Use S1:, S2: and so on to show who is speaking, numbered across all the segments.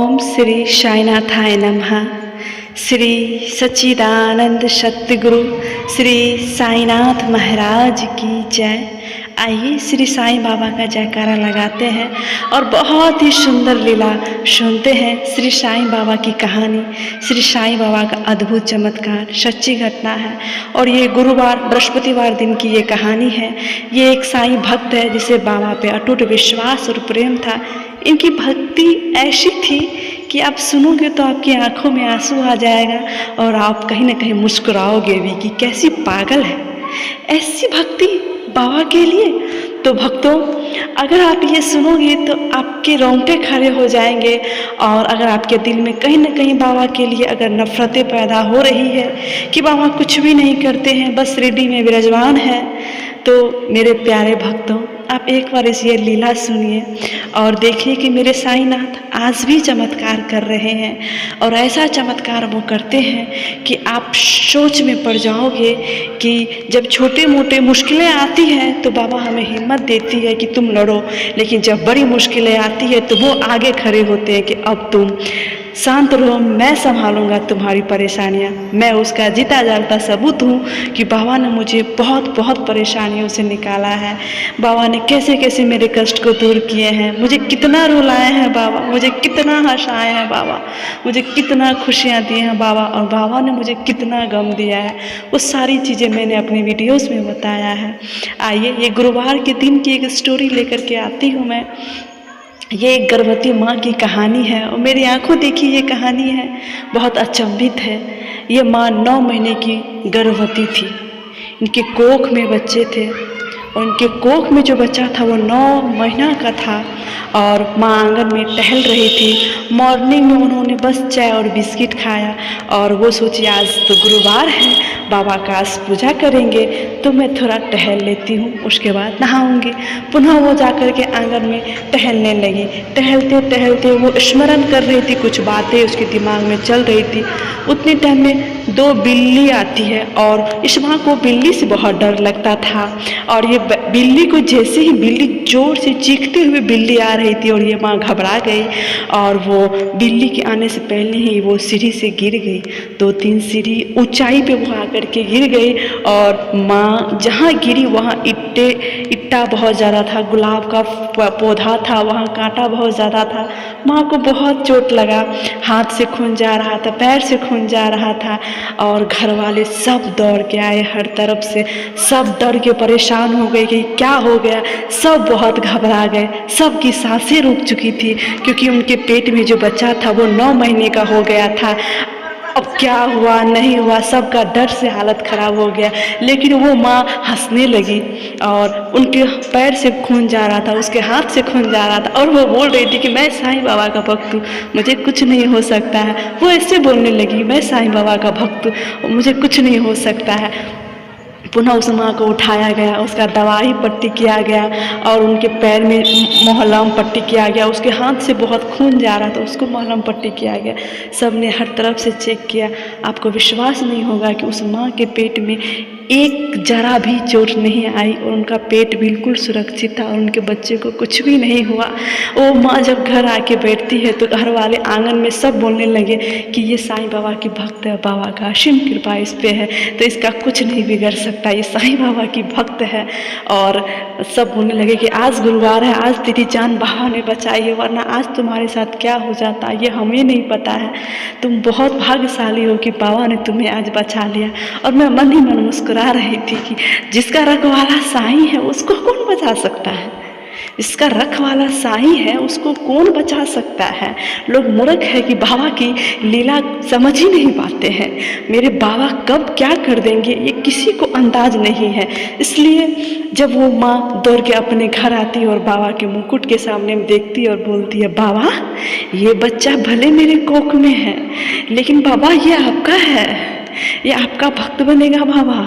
S1: ओम श्री साईनाथाय नमः। श्री सच्चिदानंद सतगुरु श्री साईनाथ महाराज की जय। आइए श्री साईं बाबा का जयकारा लगाते हैं और बहुत ही सुंदर लीला सुनते हैं। श्री साईं बाबा की कहानी, श्री साईं बाबा का अद्भुत चमत्कार सच्ची घटना है और ये गुरुवार बृहस्पतिवार दिन की ये कहानी है। ये एक साईं भक्त है जिसे बाबा पे अटूट विश्वास और प्रेम था। इनकी भक्ति ऐसी थी कि आप सुनोगे तो आपकी आंखों में आंसू आ जाएगा और आप कहीं ना कहीं मुस्कुराओगे भी कि कैसी पागल है, ऐसी भक्ति बाबा के लिए। तो भक्तों, अगर आप ये सुनोगे तो आपके रोंगटे खड़े हो जाएंगे और अगर आपके दिल में कहीं ना कहीं बाबा के लिए अगर नफरतें पैदा हो रही है कि बाबा कुछ भी नहीं करते हैं, बस रिद्धि में विराजमान है, तो मेरे प्यारे भक्तों, आप एक बार इस ये लीला सुनिए और देखिए कि मेरे साईनाथ आज भी चमत्कार कर रहे हैं। और ऐसा चमत्कार वो करते हैं कि आप सोच में पड़ जाओगे कि जब छोटे मोटे मुश्किलें आती हैं तो बाबा हमें हिम्मत देती है कि तुम लड़ो, लेकिन जब बड़ी मुश्किलें आती है तो वो आगे खड़े होते हैं कि अब तुम शांत रहो, मैं संभालूंगा तुम्हारी परेशानियाँ। मैं उसका जीता जागता सबूत हूँ कि बाबा ने मुझे बहुत बहुत परेशानियों से निकाला है। बाबा ने कैसे कैसे मेरे कष्ट को दूर किए हैं, मुझे कितना रुलाए हैं बाबा, मुझे कितना हंसाए हैं बाबा, मुझे कितना खुशियाँ दी हैं बाबा, और बाबा ने मुझे कितना गम दिया है। वो सारी चीज़ें मैंने अपनी वीडियोज़ में बताया है। आइए ये गुरुवार के दिन की एक स्टोरी लेकर के आती हूँ मैं। ये एक गर्भवती माँ की कहानी है और मेरी आंखों देखी ये कहानी है, बहुत अचंभित है। ये माँ 9 महीने की गर्भवती थी। इनके कोख में बच्चे थे और इनके कोख में जो बच्चा था वो 9 महीना का था और माँ आंगन में टहल रही थी। मॉर्निंग में उन्होंने बस चाय और बिस्किट खाया और वो सोची आज तो गुरुवार है, बाबा का आज पूजा करेंगे तो मैं थोड़ा टहल लेती हूँ, उसके बाद नहाऊंगी। पुनः वो जाकर के आंगन में टहलने लगी। टहलते टहलते वो स्मरण कर रही थी, कुछ बातें उसके दिमाग में चल रही थी। उतने टाइम में 2 बिल्ली आती है और इस माँ को बिल्ली से बहुत डर लगता था और ये बिल्ली को जैसे ही बिल्ली जोर से चीखते हुए बिल्ली आ रही थी और ये माँ घबरा गई और वो बिल्ली के आने से पहले ही वो सीढ़ी से गिर गई। 2-3 सीढ़ी ऊंचाई पे वो आकर के गिर गई और माँ जहाँ गिरी वहाँ इट्टा बहुत ज़्यादा था, गुलाब का पौधा था, वहाँ कांटा बहुत ज़्यादा था। माँ को बहुत चोट लगा, हाथ से खून जा रहा था, पैर से खून जा रहा था और घर वाले सब दौड़ के आए, हर तरफ से सब डर के परेशान हो गए कि क्या हो गया। सब बहुत घबरा गए, सब की सांसें रुक चुकी थी क्योंकि उनके पेट में जो बच्चा था वो 9 महीने का हो गया था। अब क्या हुआ नहीं हुआ, सबका डर से हालत ख़राब हो गया। लेकिन वो माँ हंसने लगी और उनके पैर से खून जा रहा था, उसके हाथ से खून जा रहा था और वो बोल रही थी कि मैं साईं बाबा का भक्त हूँ, मुझे कुछ नहीं हो सकता है। वो ऐसे बोलने लगी, मैं साईं बाबा का भक्त हूँ, मुझे कुछ नहीं हो सकता है। पुनः उस माँ को उठाया गया, उसका दवाई पट्टी किया गया और उनके पैर में मोहलम पट्टी किया गया। उसके हाथ से बहुत खून जा रहा था, उसको मोहलम पट्टी किया गया। सब ने हर तरफ से चेक किया। आपको विश्वास नहीं होगा कि उस माँ के पेट में एक जरा भी चोट नहीं आई और उनका पेट बिल्कुल सुरक्षित था और उनके बच्चे को कुछ भी नहीं हुआ। वो माँ जब घर आके बैठती है तो घर वाले आंगन में सब बोलने लगे कि ये साईं बाबा की भक्त है, बाबा का असीम कृपा इस पे है तो इसका कुछ नहीं बिगड़ सकता, ये साईं बाबा की भक्त है। और सब बोलने लगे कि आज गुरुवार है, आज तेरी जान बाबा ने बचाई है, वरना आज तुम्हारे साथ क्या हो जाता ये हमें नहीं पता है। तुम बहुत भाग्यशाली हो कि बाबा ने तुम्हें आज बचा लिया। और मैं मन ही मन मुस्कुरा रही थी कि जिसका रखवाला साईं है उसको कौन बचा सकता है, जिसका रखवाला साईं है उसको कौन बचा सकता है। लोग मूर्ख है कि बाबा की लीला समझ ही नहीं पाते हैं। मेरे बाबा कब क्या कर देंगे ये किसी को अंदाज नहीं है। इसलिए जब वो माँ दौड़ के अपने घर आती है और बाबा के मुकुट के सामने देखती है और बोलती है, बाबा ये बच्चा भले मेरे कोख में है लेकिन बाबा ये आपका है, ये आपका भक्त बनेगा बाबा,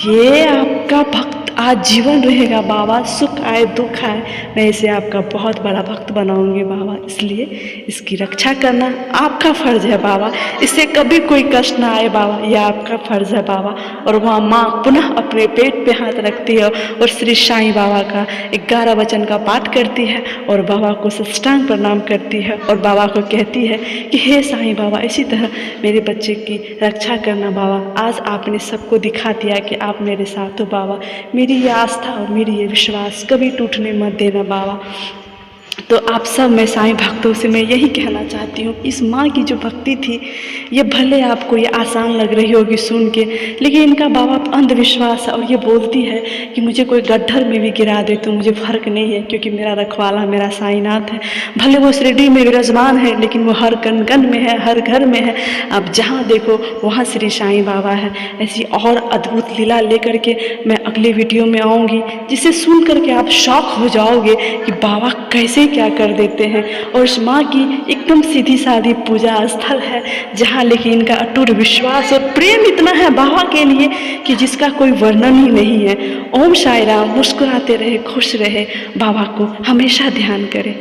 S1: ये आपका भक्त आज जीवन रहेगा बाबा, सुख आए दुख आए मैं इसे आपका बहुत बड़ा भक्त बनाऊंगी बाबा। इसलिए इसकी रक्षा करना आपका फ़र्ज़ है बाबा, इससे कभी कोई कष्ट ना आए बाबा, यह आपका फ़र्ज़ है बाबा। और वहाँ माँ पुनः अपने पेट पे हाथ रखती है और श्री साईं बाबा का 11 वचन का पाठ करती है और बाबा को साष्टांग प्रणाम करती है और बाबा को कहती है कि हे साईं बाबा, इसी तरह मेरे बच्चे की रक्षा करना बाबा। आज आपने सबको दिखा दिया कि आप मेरे साथ हो बाबा, मेरी ये आस्था और मेरी ये विश्वास कभी टूटने मत देना बाबा। तो आप सब मैं साईं भक्तों से मैं यही कहना चाहती हूँ, इस माँ की जो भक्ति थी ये भले आपको ये आसान लग रही होगी सुन के, लेकिन इनका बाबा अंधविश्वास है और ये बोलती है कि मुझे कोई गड्ढर में भी गिरा दे तो मुझे फ़र्क नहीं है, क्योंकि मेरा रखवाला मेरा साईंनाथ है। भले वो शिरडी में विराजमान है लेकिन वो हर कण कण में है, हर घर में है। आप जहाँ देखो वहाँ श्री साईं बाबा है। ऐसी और अद्भुत लीला लेकर के मैं अगले वीडियो में आऊँगी, जिसे सुन करके आप शॉक हो जाओगे कि बाबा कैसे क्या कर देते हैं। और इस माँ की एकदम सीधी सादी पूजा स्थल है, जहाँ लेकिन इनका अटूट विश्वास और प्रेम इतना है बाबा के लिए कि जिसका कोई वर्णन ही नहीं है। ओम साईं राम। मुस्कुराते रहे, खुश रहे, बाबा को हमेशा ध्यान करें।